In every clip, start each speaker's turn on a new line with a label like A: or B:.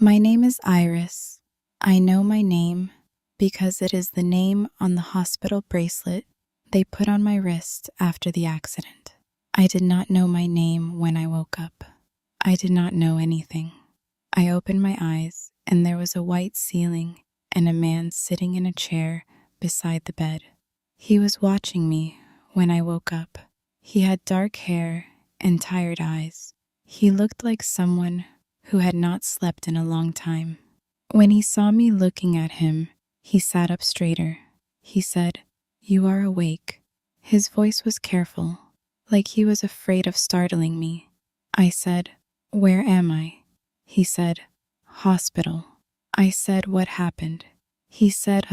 A: My name is Iris. I know my name because it is the name on the hospital bracelet they put on my wrist after the accident. I did not know my name when I woke up. I did not know anything. I opened my eyes and there was a white ceiling and a man sitting in a chair beside the bed. He was watching me when I woke up. He had dark hair and tired eyes. He looked like someone who had not slept in a long time. When he saw me looking at him, he sat up straighter. He said, "You are awake." His voice was careful, like he was afraid of startling me. I said, "Where am I?" He said, "Hospital." I said, "What happened?" He said,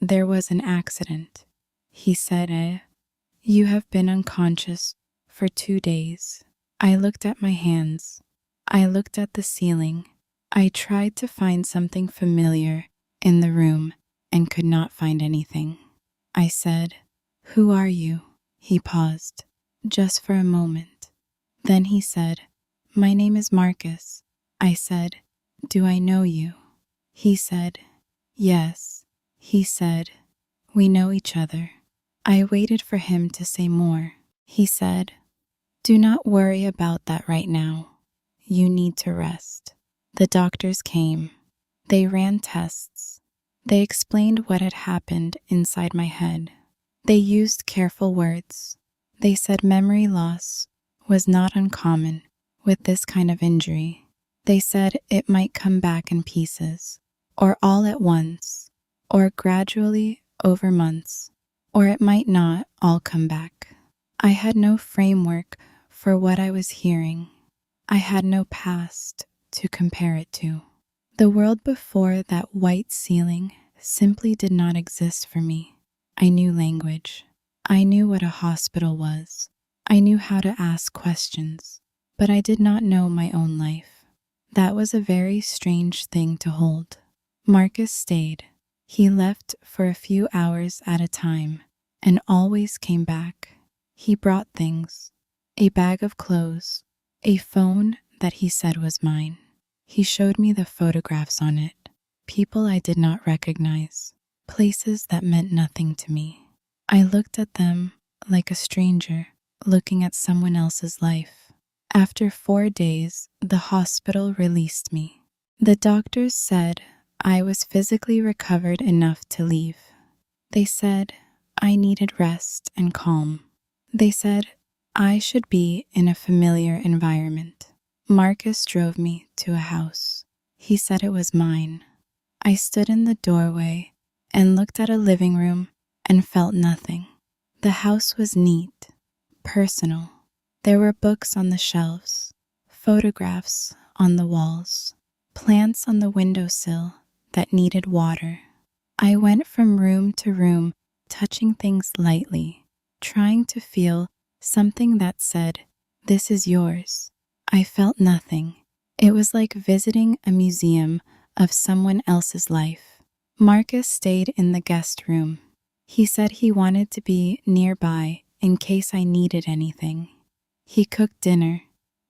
A: there was an accident." He said, "You have been unconscious for 2 days." I looked at my hands. I looked at the ceiling. I tried to find something familiar in the room and could not find anything. I said, "Who are you?" He paused, just for a moment. Then he said, "My name is Marcus." I said, "Do I know you?" He said, "Yes." He said, "We know each other." I waited for him to say more. He said, "Do not worry about that right now. You need to rest." The doctors came. They ran tests. They explained what had happened inside my head. They used careful words. They said memory loss was not uncommon with this kind of injury. They said it might come back in pieces, or all at once, or gradually over months, or it might not all come back. I had no framework for what I was hearing. I had no past to compare it to. The world before that white ceiling simply did not exist for me. I knew language. I knew what a hospital was. I knew how to ask questions, but I did not know my own life. That was a very strange thing to hold. Marcus stayed. He left for a few hours at a time and always came back. He brought things, a bag of clothes, a phone that he said was mine. He showed me the photographs on it, people I did not recognize, places that meant nothing to me. I looked at them like a stranger looking at someone else's life. After 4 days, the hospital released me. The doctors said I was physically recovered enough to leave. They said I needed rest and calm. They said I should be in a familiar environment. Marcus drove me to a house. He said it was mine. I stood in the doorway and looked at a living room and felt nothing. The house was neat, personal. There were books on the shelves, photographs on the walls, plants on the windowsill that needed water. I went from room to room, touching things lightly, trying to feel something that said, "This is yours." I felt nothing. It was like visiting a museum of someone else's life. Marcus stayed in the guest room. He said he wanted to be nearby in case I needed anything. He cooked dinner.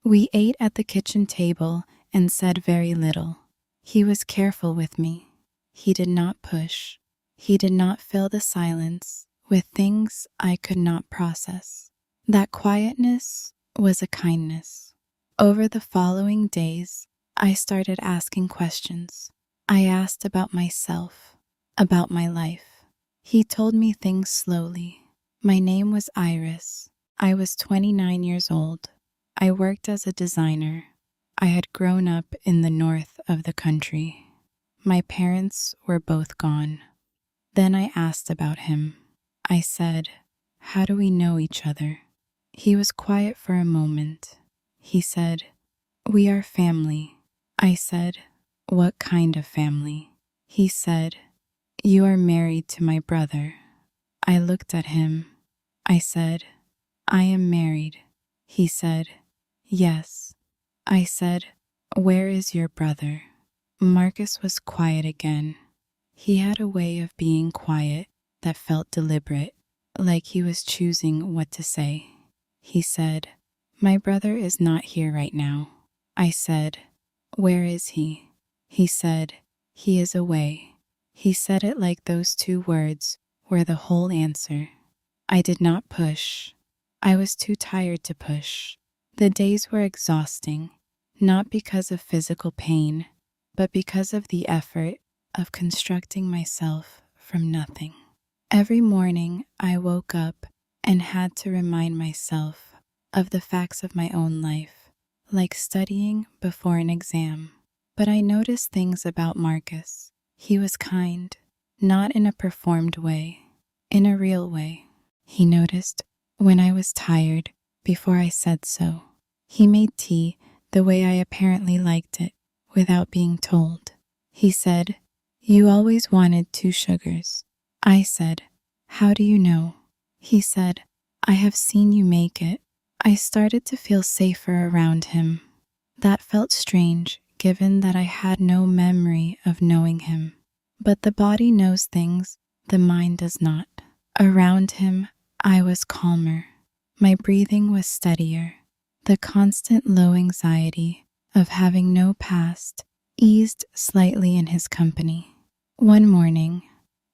A: We ate at the kitchen table and said very little. He was careful with me. He did not push. He did not fill the silence with things I could not process. That quietness was a kindness. Over the following days, I started asking questions. I asked about myself, about my life. He told me things slowly. My name was Iris. I was 29 years old. I worked as a designer. I had grown up in the north of the country. My parents were both gone. Then I asked about him. I said, "How do we know each other?" He was quiet for a moment. He said, "We are family." I said, "What kind of family?" He said, "You are married to my brother." I looked at him. I said, "I am married." He said, "Yes." I said, "Where is your brother?" Marcus was quiet again. He had a way of being quiet that felt deliberate, like he was choosing what to say. He said, "My brother is not here right now." I said, "Where is he?" He said, "He is away." He said it like those two words were the whole answer. I did not push. I was too tired to push. The days were exhausting, not because of physical pain, but because of the effort of constructing myself from nothing. Every morning I woke up and had to remind myself of the facts of my own life, like studying before an exam. But I noticed things about Marcus. He was kind, not in a performed way, in a real way. He noticed when I was tired before I said so. He made tea the way I apparently liked it, without being told. He said, "You always wanted 2 sugars." I said, "How do you know?" He said, "I have seen you make it." I started to feel safer around him. That felt strange, given that I had no memory of knowing him. But the body knows things the mind does not. Around him, I was calmer. My breathing was steadier. The constant low anxiety of having no past eased slightly in his company. One morning,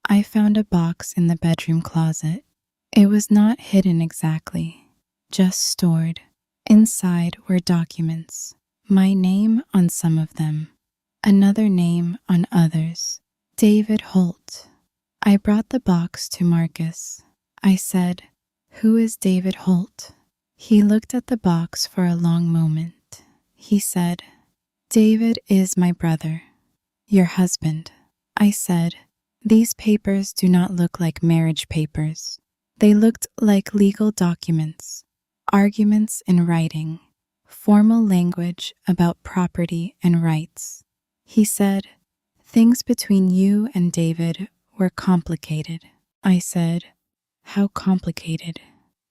A: I found a box in the bedroom closet. It was not hidden exactly, just stored. Inside were documents, my name on some of them, another name on others. David Holt. I brought the box to Marcus. I said, "Who is David Holt?" He looked at the box for a long moment. He said, "David is my brother, your husband." I said, "These papers do not look like marriage papers. They looked like legal documents, arguments in writing, formal language about property and rights." He said, "Things between you and David were complicated." I said, "How complicated?"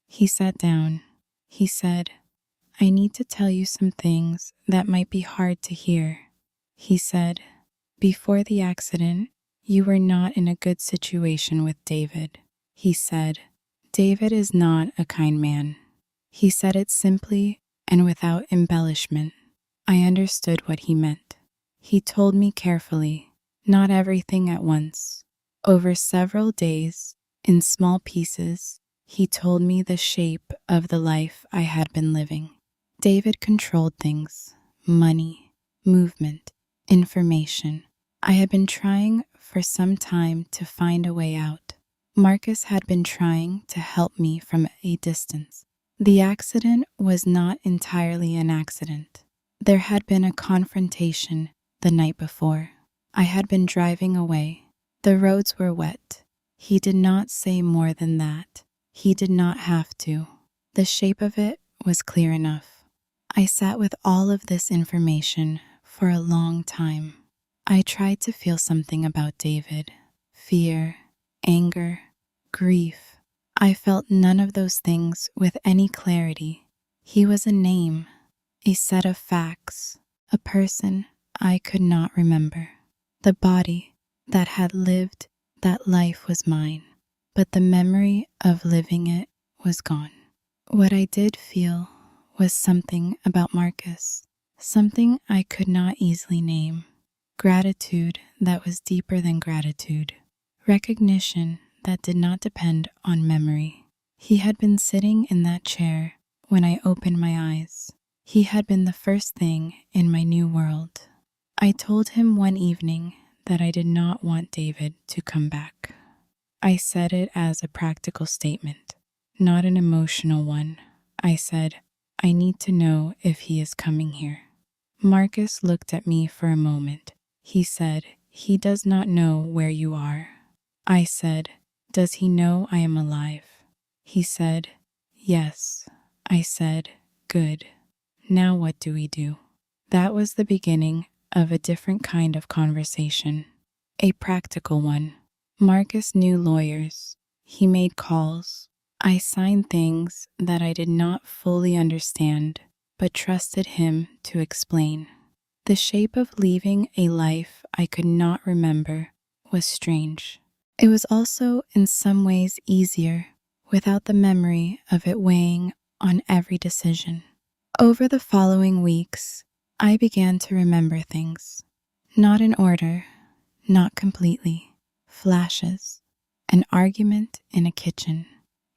A: He sat down. He said, "I need to tell you some things that might be hard to hear." He said, "Before the accident, you were not in a good situation with David." He said, "David is not a kind man." He said it simply and without embellishment. I understood what he meant. He told me carefully, not everything at once. Over several days, in small pieces, he told me the shape of the life I had been living. David controlled things, money, movement, information. I had been trying for some time to find a way out. Marcus had been trying to help me from a distance. The accident was not entirely an accident. There had been a confrontation the night before. I had been driving away. The roads were wet. He did not say more than that. He did not have to. The shape of it was clear enough. I sat with all of this information for a long time. I tried to feel something about David. Fear, anger, grief. I felt none of those things with any clarity. He was a name, a set of facts, a person I could not remember. The body that had lived that life was mine, but the memory of living it was gone. What I did feel was something about Marcus, something I could not easily name. Gratitude that was deeper than gratitude. Recognition that did not depend on memory. He had been sitting in that chair when I opened my eyes. He had been the first thing in my new world. I told him one evening that I did not want David to come back. I said it as a practical statement, not an emotional one. I said, "I need to know if he is coming here." Marcus looked at me for a moment. He said, "He does not know where you are." I said, "Does he know I am alive?" He said, "Yes." I said, "Good. Now what do we do?" That was the beginning of a different kind of conversation, a practical one. Marcus knew lawyers. He made calls. I signed things that I did not fully understand, but trusted him to explain. The shape of leaving a life I could not remember was strange. It was also in some ways easier without the memory of it weighing on every decision. Over the following weeks, I began to remember things. Not in order, not completely. Flashes. An argument in a kitchen.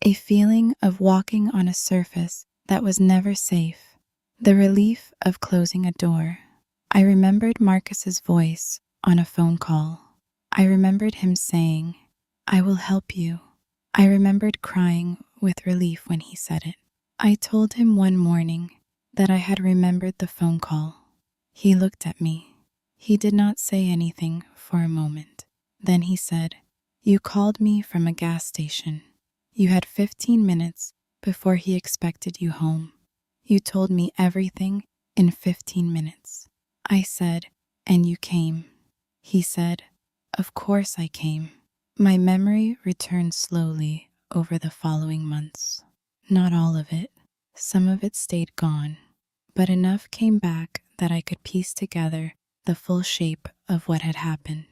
A: A feeling of walking on a surface that was never safe. The relief of closing a door. I remembered Marcus's voice on a phone call. I remembered him saying, "I will help you." I remembered crying with relief when he said it. I told him one morning that I had remembered the phone call. He looked at me. He did not say anything for a moment. Then he said, "You called me from a gas station. You had 15 minutes before he expected you home. You told me everything in 15 minutes. I said, and you came." He said, "Of course I came." My memory returned slowly over the following months. Not all of it. Some of it stayed gone, but enough came back that I could piece together the full shape of what had happened,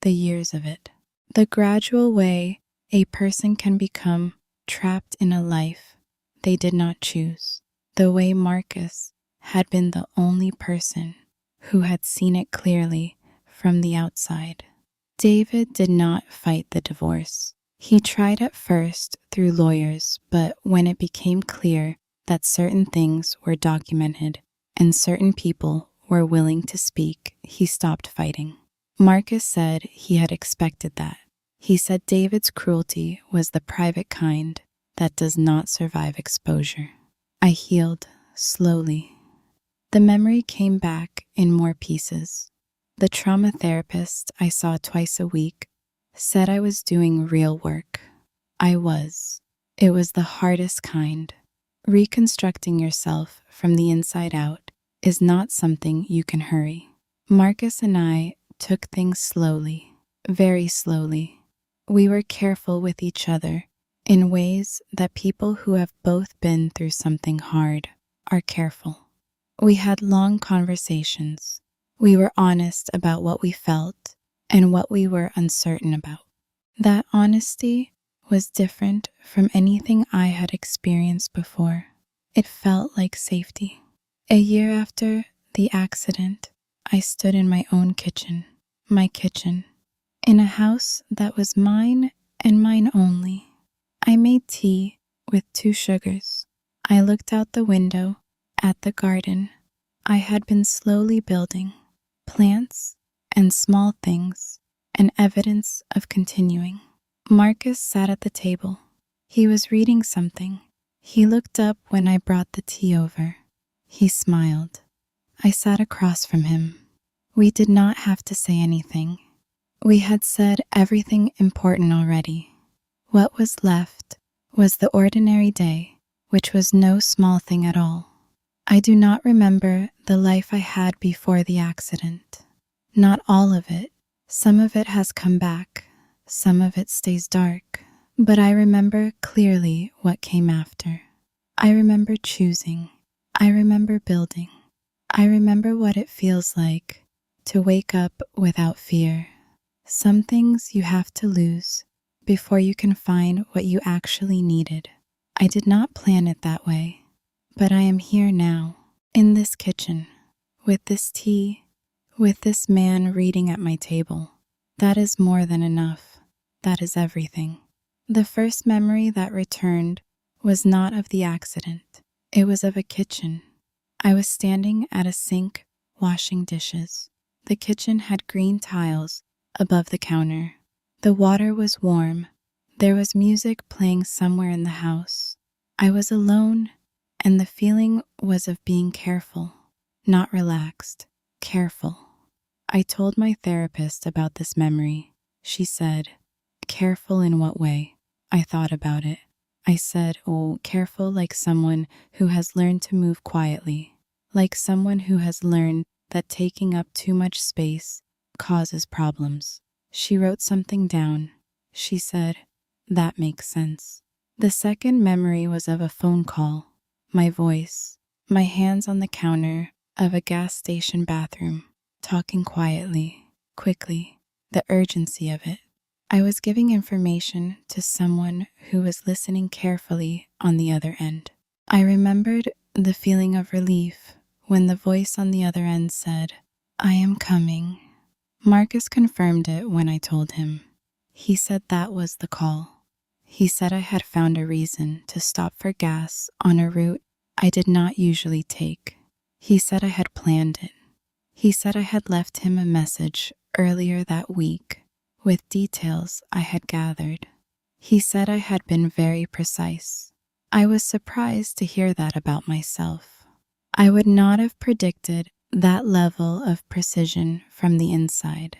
A: the years of it, the gradual way a person can become trapped in a life they did not choose, the way Marcus had been the only person who had seen it clearly from the outside. David did not fight the divorce. He tried at first through lawyers, but when it became clear that certain things were documented and certain people were willing to speak, he stopped fighting. Marcus said he had expected that. He said David's cruelty was the private kind that does not survive exposure. I healed slowly. The memory came back in more pieces. The trauma therapist I saw twice a week said I was doing real work. I was. It was the hardest kind. Reconstructing yourself from the inside out is not something you can hurry. Marcus and I took things slowly, very slowly. We were careful with each other in ways that people who have both been through something hard are careful. We had long conversations. We were honest about what we felt and what we were uncertain about. That honesty was different from anything I had experienced before. It felt like safety. A year after the accident, I stood in my own kitchen, my kitchen, in a house that was mine and mine only. I made tea with 2 sugars. I looked out the window at the garden I had been slowly building, plants and small things, and evidence of continuing. Marcus sat at the table. He was reading something. He looked up when I brought the tea over. He smiled. I sat across from him. We did not have to say anything. We had said everything important already. What was left was the ordinary day, which was no small thing at all. I do not remember the life I had before the accident. Not all of it. Some of it has come back. Some of it stays dark. But I remember clearly what came after. I remember choosing. I remember building. I remember what it feels like to wake up without fear. Some things you have to lose before you can find what you actually needed. I did not plan it that way, but I am here now, in this kitchen, with this tea, with this man reading at my table. That is more than enough. That is everything. The first memory that returned was not of the accident. It was of a kitchen. I was standing at a sink washing dishes. The kitchen had green tiles above the counter. The water was warm. There was music playing somewhere in the house. I was alone, and the feeling was of being careful, not relaxed, careful. I told my therapist about this memory. She said, "Careful in what way?" I thought about it. I said, "Oh, careful like someone who has learned to move quietly, like someone who has learned that taking up too much space causes problems." She wrote something down. She said, "That makes sense." The second memory was of a phone call, my voice, my hands on the counter of a gas station bathroom, talking quietly, quickly, the urgency of it. I was giving information to someone who was listening carefully on the other end. I remembered the feeling of relief when the voice on the other end said, "I am coming." Marcus confirmed it when I told him. He said that was the call. He said I had found a reason to stop for gas on a route I did not usually take. He said I had planned it. He said I had left him a message earlier that week with details I had gathered. He said I had been very precise. I was surprised to hear that about myself. I would not have predicted that level of precision from the inside.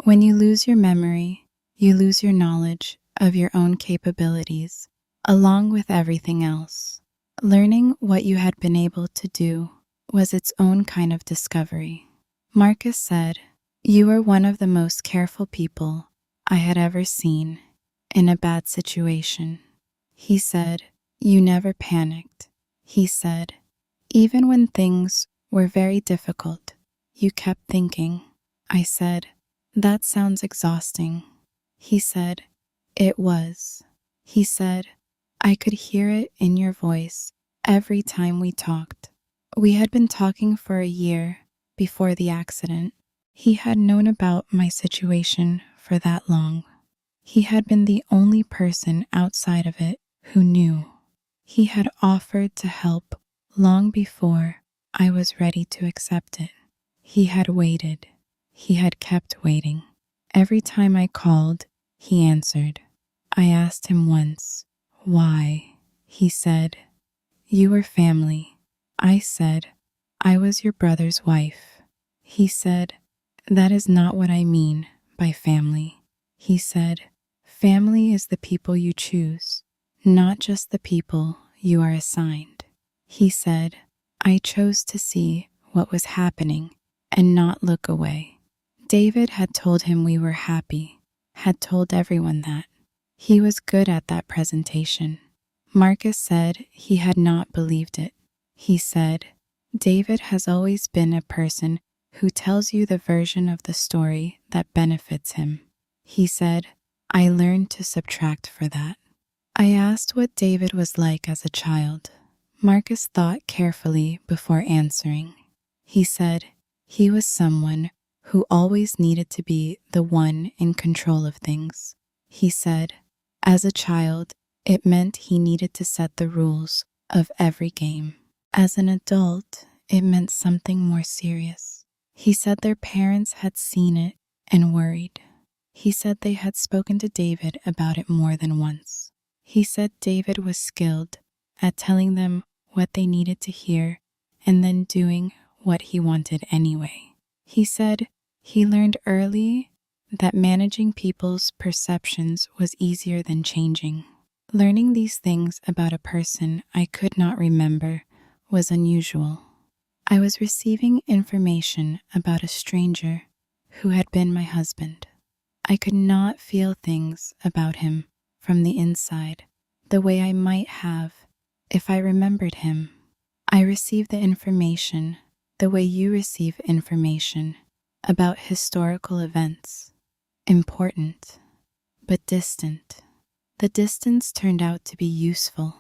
A: When you lose your memory, you lose your knowledge of your own capabilities, along with everything else. Learning what you had been able to do was its own kind of discovery. Marcus said, "You were one of the most careful people I had ever seen in a bad situation." He said, "You never panicked." He said, "Even when things were very difficult, you kept thinking." I said, "That sounds exhausting." He said, "It was." He said, "I could hear it in your voice every time we talked." We had been talking for a year before the accident. He had known about my situation for that long. He had been the only person outside of it who knew. He had offered to help long before I was ready to accept it. He had waited. He had kept waiting. Every time I called, he answered. I asked him once, "Why?" He said, "You were family." I said, "I was your brother's wife." He said, "That is not what I mean by family." He said, "Family is the people you choose, not just the people you are assigned." He said, "I chose to see what was happening and not look away." David had told him we were happy, had told everyone that. He was good at that presentation. Marcus said he had not believed it. He said, "David has always been a person who tells you the version of the story that benefits him." He said, "I learned to subtract for that." I asked what David was like as a child. Marcus thought carefully before answering. He said, he was someone who always needed to be the one in control of things. He said, as a child, it meant he needed to set the rules of every game. As an adult, it meant something more serious. He said their parents had seen it and worried. He said they had spoken to David about it more than once. He said David was skilled at telling them what they needed to hear and then doing what he wanted anyway. He said he learned early that managing people's perceptions was easier than changing. Learning these things about a person I could not remember was unusual. I was receiving information about a stranger who had been my husband. I could not feel things about him from the inside the way I might have if I remembered him. I received the information the way you receive information about historical events. Important, but distant. The distance turned out to be useful.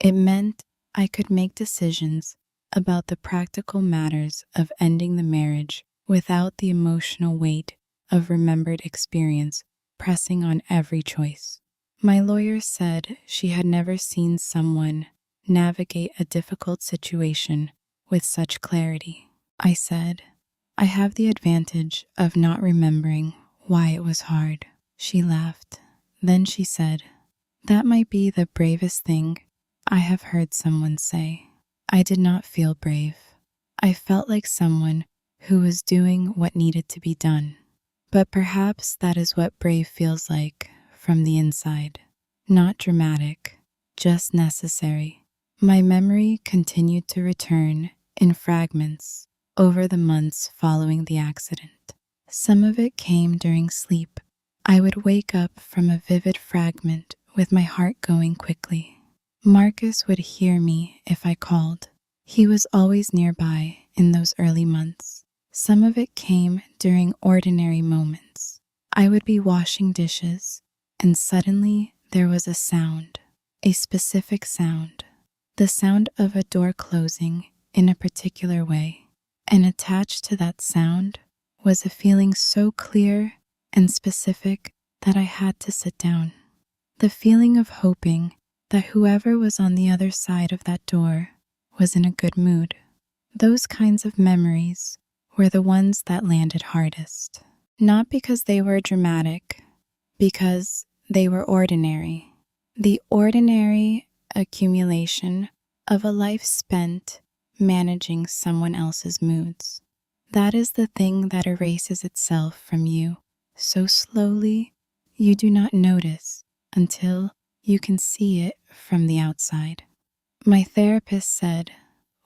A: It meant I could make decisions about the practical matters of ending the marriage without the emotional weight of remembered experience pressing on every choice. My lawyer said she had never seen someone navigate a difficult situation with such clarity. I said, I have the advantage of not remembering why it was hard. She laughed. Then she said, that might be the bravest thing I have heard someone say. I did not feel brave. I felt like someone who was doing what needed to be done. But perhaps that is what brave feels like from the inside. Not dramatic, just necessary. My memory continued to return in fragments over the months following the accident. Some of it came during sleep. I would wake up from a vivid fragment with my heart going quickly. Marcus would hear me if I called. He was always nearby in those early months. Some of it came during ordinary moments. I would be washing dishes, and suddenly there was a sound, a specific sound, the sound of a door closing in a particular way. And attached to that sound was a feeling so clear and specific that I had to sit down. The feeling of hoping that whoever was on the other side of that door was in a good mood. Those kinds of memories were the ones that landed hardest. Not because they were dramatic, because they were ordinary. The ordinary accumulation of a life spent managing someone else's moods. That is the thing that erases itself from you so slowly you do not notice until you can see it from the outside. My therapist said,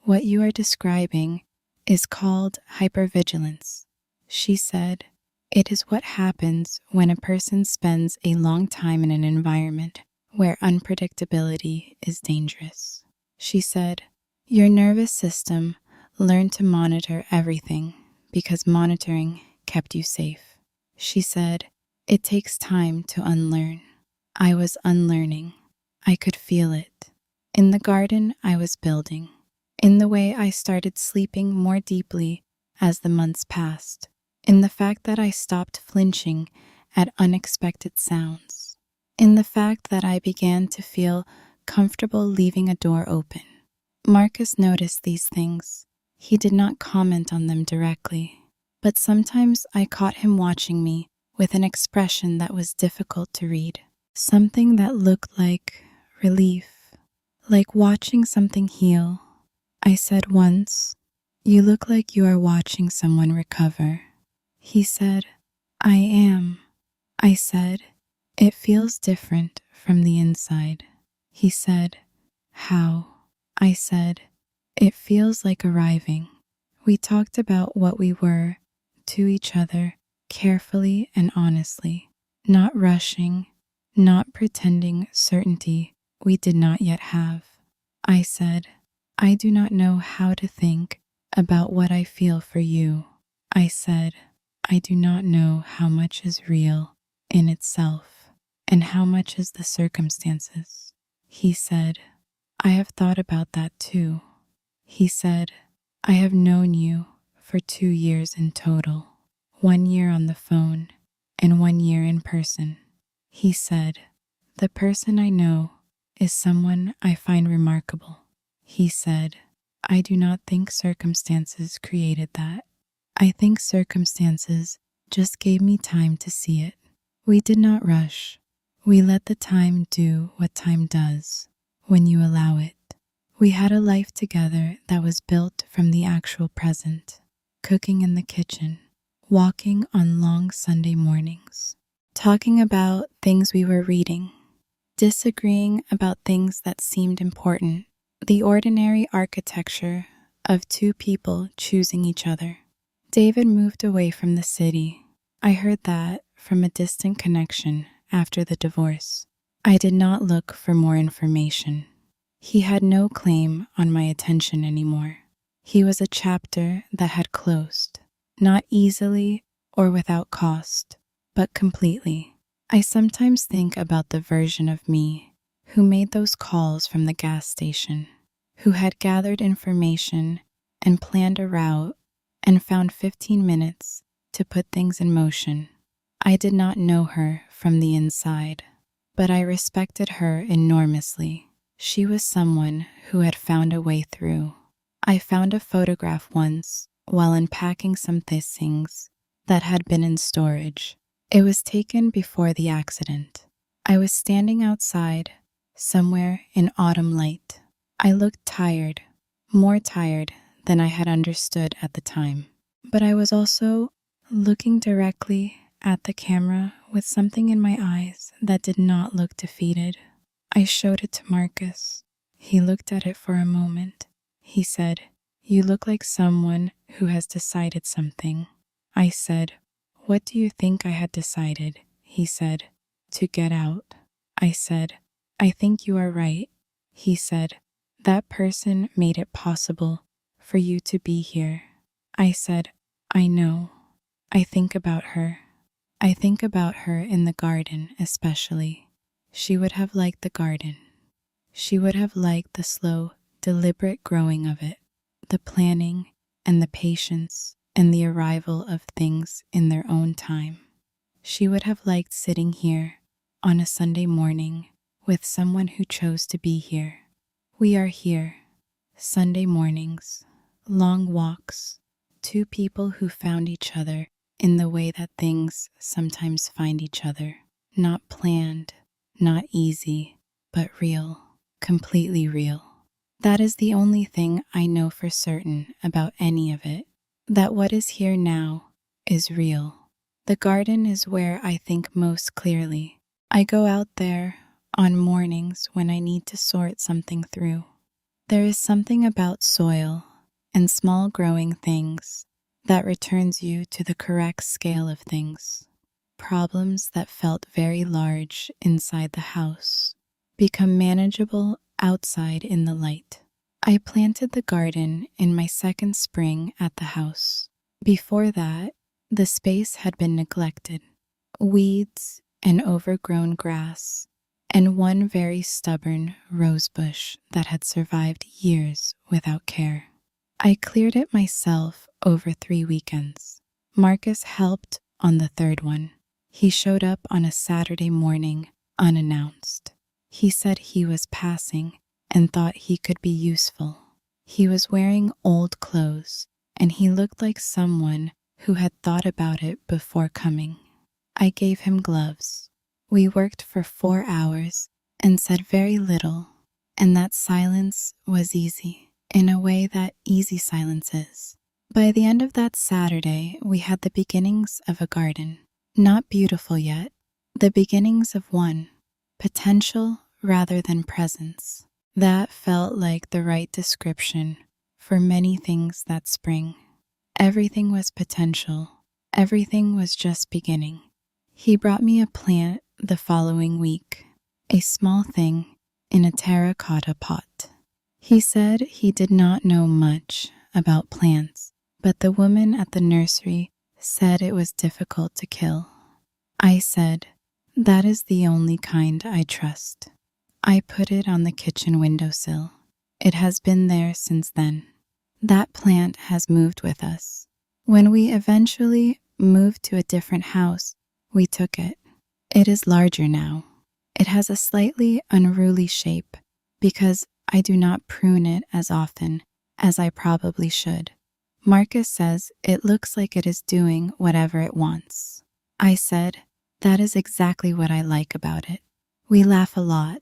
A: what you are describing is called hypervigilance. She said, it is what happens when a person spends a long time in an environment where unpredictability is dangerous. She said, your nervous system learned to monitor everything because monitoring kept you safe. She said, it takes time to unlearn. I was unlearning. I could feel it. In the garden I was building. In the way I started sleeping more deeply as the months passed. In the fact that I stopped flinching at unexpected sounds. In the fact that I began to feel comfortable leaving a door open. Marcus noticed these things. He did not comment on them directly, but sometimes I caught him watching me with an expression that was difficult to read. Something that looked like relief, like watching something heal. I said once, you look like you are watching someone recover. He said, I am. I said, it feels different from the inside. He said, how? I said, it feels like arriving. We talked about what we were to each other carefully and honestly, not rushing, not pretending certainty we did not yet have. I said, I do not know how to think about what I feel for you. I said, I do not know how much is real in itself and how much is the circumstances. He said, I have thought about that too. He said, I have known you for 2 years in total, 1 year on the phone and 1 year in person. He said, the person I know is someone I find remarkable. He said, I do not think circumstances created that. I think circumstances just gave me time to see it. We did not rush. We let the time do what time does when you allow it. We had a life together that was built from the actual present, cooking in the kitchen, walking on long Sunday mornings, talking about things we were reading, disagreeing about things that seemed important, the ordinary architecture of 2 people choosing each other. David moved away from the city. I heard that from a distant connection after the divorce. I did not look for more information. He had no claim on my attention anymore. He was a chapter that had closed, not easily or without cost, but completely. I sometimes think about the version of me who made those calls from the gas station, who had gathered information and planned a route and found 15 minutes to put things in motion. I did not know her from the inside, but I respected her enormously. She was someone who had found a way through. I found a photograph once while unpacking some things that had been in storage. It was taken before the accident. I was standing outside, somewhere in autumn light. I looked tired, more tired than I had understood at the time. But I was also looking directly at the camera with something in my eyes that did not look defeated. I showed it to Marcus. He looked at it for a moment. He said, "You look like someone who has decided something." I said, "What do you think I had decided?" He said, "To get out." I said, "I think you are right." He said, "That person made it possible for you to be here." I said, "I know. I think about her. I think about her in the garden especially. She would have liked the garden. She would have liked the slow, deliberate growing of it, the planning and the patience and the arrival of things in their own time. She would have liked sitting here on a Sunday morning with someone who chose to be here. We are here. Sunday mornings, long walks, two people who found each other in the way that things sometimes find each other. Not planned, not easy, but real, completely real. That is the only thing I know for certain about any of it, that what is here now is real. The garden is where I think most clearly. I go out there on mornings when I need to sort something through. There is something about soil and small growing things that returns you to the correct scale of things. Problems that felt very large inside the house become manageable outside in the light. I planted the garden in my second spring at the house. Before that, the space had been neglected. Weeds and overgrown grass, and one very stubborn rose bush that had survived years without care. I cleared it myself over 3 weekends. Marcus helped on the third one. He showed up on a Saturday morning unannounced. He said he was passing and thought he could be useful. He was wearing old clothes, and he looked like someone who had thought about it before coming. I gave him gloves. We worked for 4 hours and said very little, and that silence was easy, in a way that easy silence is. By the end of that Saturday, we had the beginnings of a garden. Not beautiful yet, the beginnings of one, potential rather than presence. That felt like the right description for many things that spring. Everything was potential. Everything was just beginning. He brought me a plant the following week, a small thing in a terracotta pot. He said he did not know much about plants, but the woman at the nursery said it was difficult to kill. I said, that is the only kind I trust. I put it on the kitchen windowsill. It has been there since then. That plant has moved with us. When we eventually moved to a different house, we took it. It is larger now. It has a slightly unruly shape because I do not prune it as often as I probably should. Marcus says it looks like it is doing whatever it wants. I said, that is exactly what I like about it. We laugh a lot.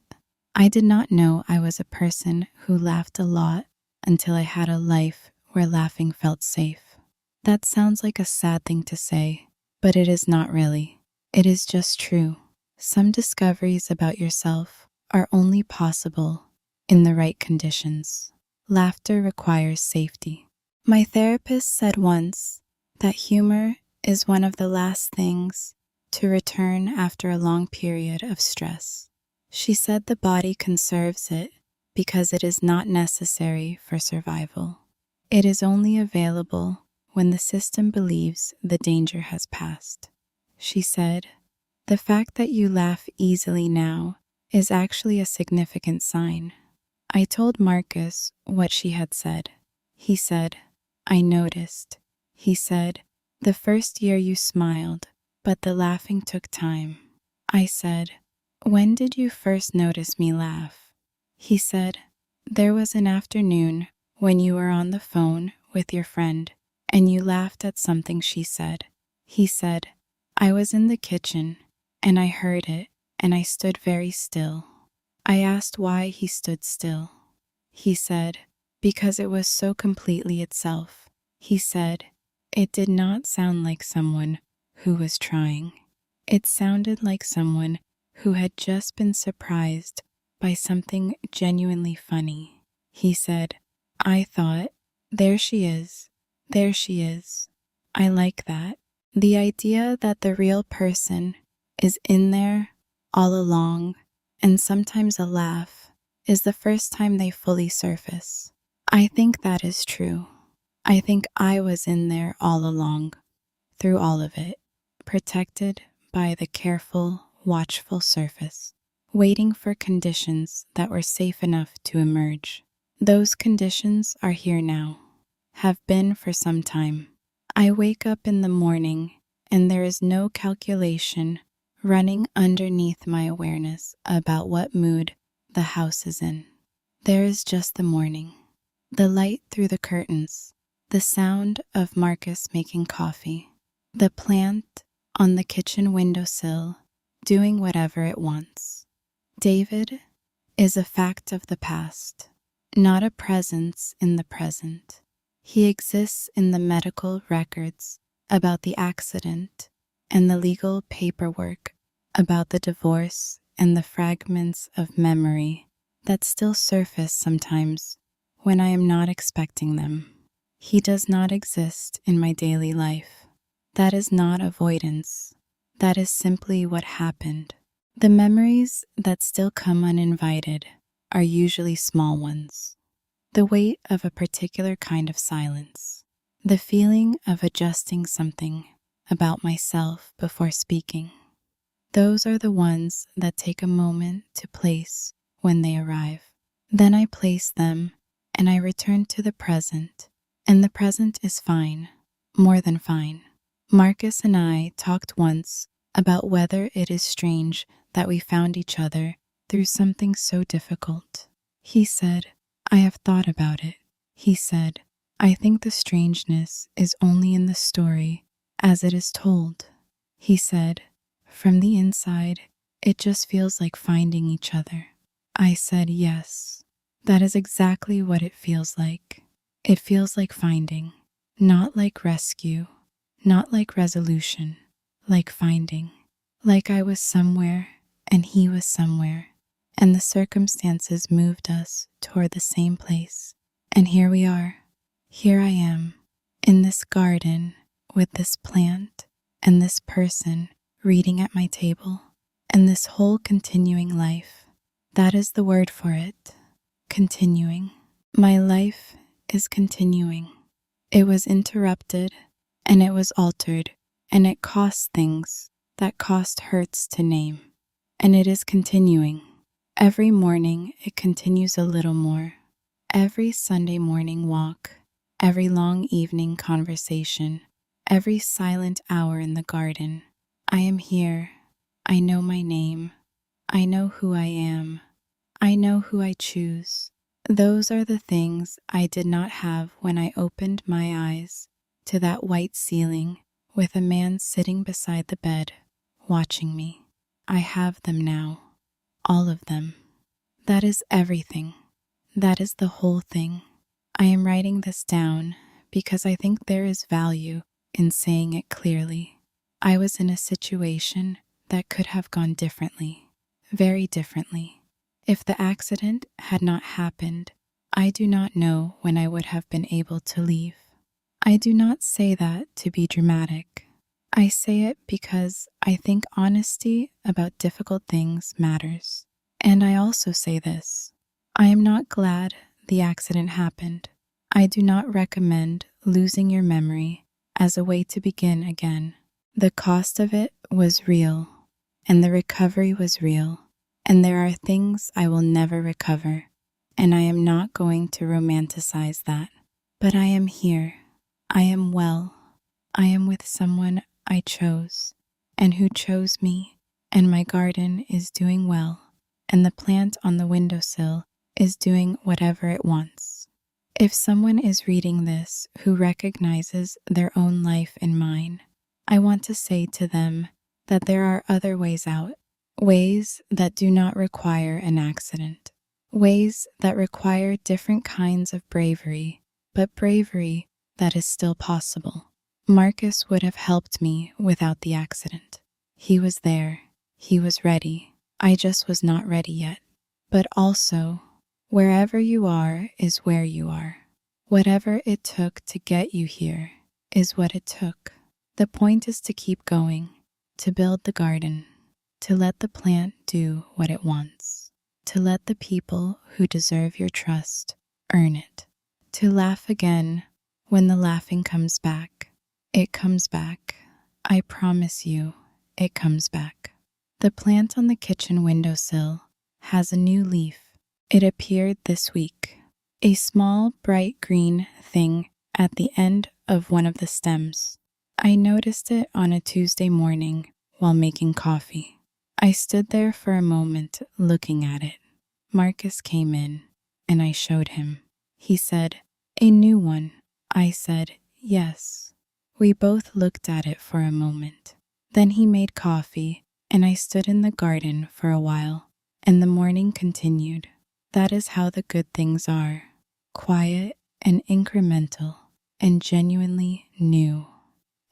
A: I did not know I was a person who laughed a lot until I had a life where laughing felt safe. That sounds like a sad thing to say, but it is not really. It is just true. Some discoveries about yourself are only possible in the right conditions. Laughter requires safety. My therapist said once that humor is one of the last things to return after a long period of stress. She said the body conserves it because it is not necessary for survival. It is only available when the system believes the danger has passed. She said, the fact that you laugh easily now is actually a significant sign. I told Marcus what she had said. He said, I noticed. He said, the first year you smiled, but the laughing took time. I said, when did you first notice me laugh? He said, there was an afternoon when you were on the phone with your friend and you laughed at something she said. He said, I was in the kitchen and I heard it and I stood very still. I asked why he stood still. He said, because it was so completely itself. He said, it did not sound like someone who was trying. It sounded like someone who had just been surprised by something genuinely funny. He said, I thought, there she is. There she is. I like that. The idea that the real person is in there all along, and sometimes a laugh, is the first time they fully surface. I think that is true. I think I was in there all along, through all of it, protected by the careful, watchful surface, waiting for conditions that were safe enough to emerge. Those conditions are here now, have been for some time. I wake up in the morning and there is no calculation running underneath my awareness about what mood the house is in. There is just the morning, the light through the curtains, the sound of Marcus making coffee, the plant on the kitchen windowsill doing whatever it wants. David is a fact of the past, not a presence in the present. He exists in the medical records about the accident and the legal paperwork about the divorce and the fragments of memory that still surface sometimes when I am not expecting them. He does not exist in my daily life. That is not avoidance. That is simply what happened. The memories that still come uninvited are usually small ones. The weight of a particular kind of silence. The feeling of adjusting something about myself before speaking. Those are the ones that take a moment to place when they arrive. Then I place them and I return to the present, and the present is fine, more than fine. Marcus and I talked once about whether it is strange that we found each other through something so difficult. He said, I have thought about it. He said, I think the strangeness is only in the story as it is told. He said, from the inside, it just feels like finding each other. I said, yes, that is exactly what it feels like. It feels like finding, not like rescue, not like resolution, like finding. Like I was somewhere and he was somewhere, and the circumstances moved us toward the same place. And here we are. Here I am, in this garden, with this plant and this person reading at my table, and this whole continuing life. That is the word for it. Continuing. My life is continuing. It was interrupted, and it was altered, and it cost things that cost hurts to name. And it is continuing. Every morning it continues a little more. Every Sunday morning walk, every long evening conversation, every silent hour in the garden. I am here. I know my name. I know who I am. I know who I choose. Those are the things I did not have when I opened my eyes to that white ceiling with a man sitting beside the bed, watching me. I have them now. All of them. That is everything. That is the whole thing. I am writing this down because I think there is value in saying it clearly. I was in a situation that could have gone differently, very differently. If the accident had not happened, I do not know when I would have been able to leave. I do not say that to be dramatic. I say it because I think honesty about difficult things matters. And I also say this. I am not glad the accident happened. I do not recommend losing your memory as a way to begin again. The cost of it was real, and the recovery was real, and there are things I will never recover, and I am not going to romanticize that. But I am here. I am well. I am with someone I chose, and who chose me, and my garden is doing well, and the plant on the windowsill is doing whatever it wants. If someone is reading this who recognizes their own life in mine, I want to say to them that there are other ways out, ways that do not require an accident, ways that require different kinds of bravery, but bravery that is still possible. Marcus would have helped me without the accident. He was there. He was ready. I just was not ready yet. But also, wherever you are is where you are. Whatever it took to get you here is what it took. The point is to keep going, to build the garden, to let the plant do what it wants, to let the people who deserve your trust earn it, to laugh again when the laughing comes back. It comes back. I promise you, it comes back. The plant on the kitchen windowsill has a new leaf. It appeared this week. A small, bright green thing at the end of one of the stems. I noticed it on a Tuesday morning while making coffee. I stood there for a moment looking at it. Marcus came in, and I showed him. He said, "A new one." I said, "Yes." We both looked at it for a moment. Then he made coffee, and I stood in the garden for a while, and the morning continued. That is how the good things are, quiet and incremental and genuinely new,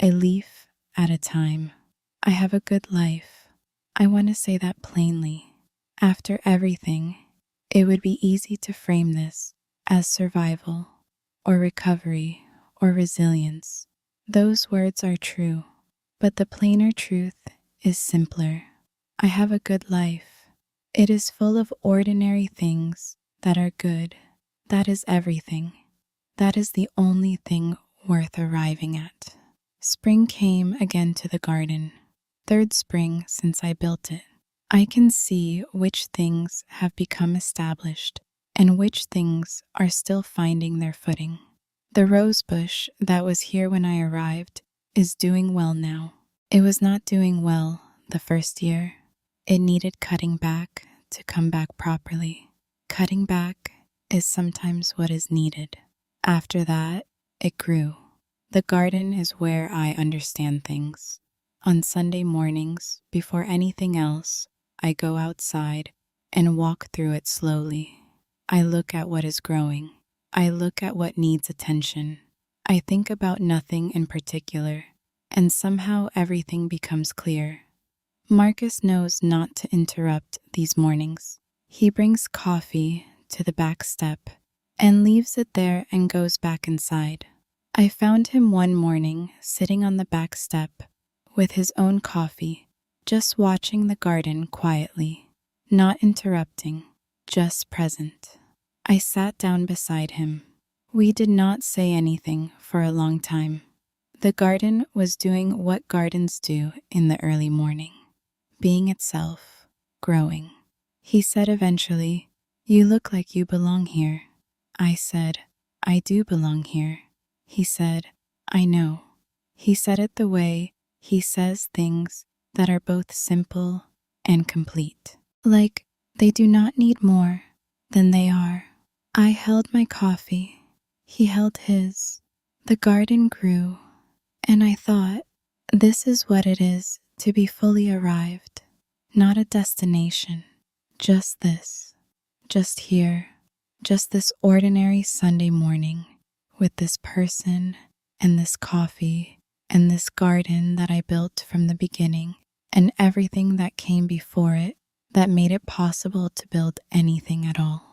A: a leaf at a time. I have a good life. I want to say that plainly. After everything, it would be easy to frame this as survival or recovery or resilience. Those words are true, but the plainer truth is simpler. I have a good life. It is full of ordinary things that are good. That is everything. That is the only thing worth arriving at. Spring came again to the garden. Third spring since I built it. I can see which things have become established and which things are still finding their footing. The rose bush that was here when I arrived is doing well now. It was not doing well the first year. It needed cutting back to come back properly. Cutting back is sometimes what is needed. After that, it grew. The garden is where I understand things. On Sunday mornings, before anything else, I go outside and walk through it slowly. I look at what is growing. I look at what needs attention. I think about nothing in particular, and somehow everything becomes clear. Marcus knows not to interrupt these mornings. He brings coffee to the back step and leaves it there and goes back inside. I found him one morning sitting on the back step with his own coffee, just watching the garden quietly, not interrupting, just present. I sat down beside him. We did not say anything for a long time. The garden was doing what gardens do in the early morning, being itself, growing. He said eventually, "You look like you belong here." I said, "I do belong here." He said, "I know." He said it the way he says things that are both simple and complete. Like they do not need more than they are. I held my coffee. He held his. The garden grew, and I thought, this is what it is to be fully arrived. Not a destination, just this, just here, just this ordinary Sunday morning with this person and this coffee and this garden that I built from the beginning and everything that came before it that made it possible to build anything at all.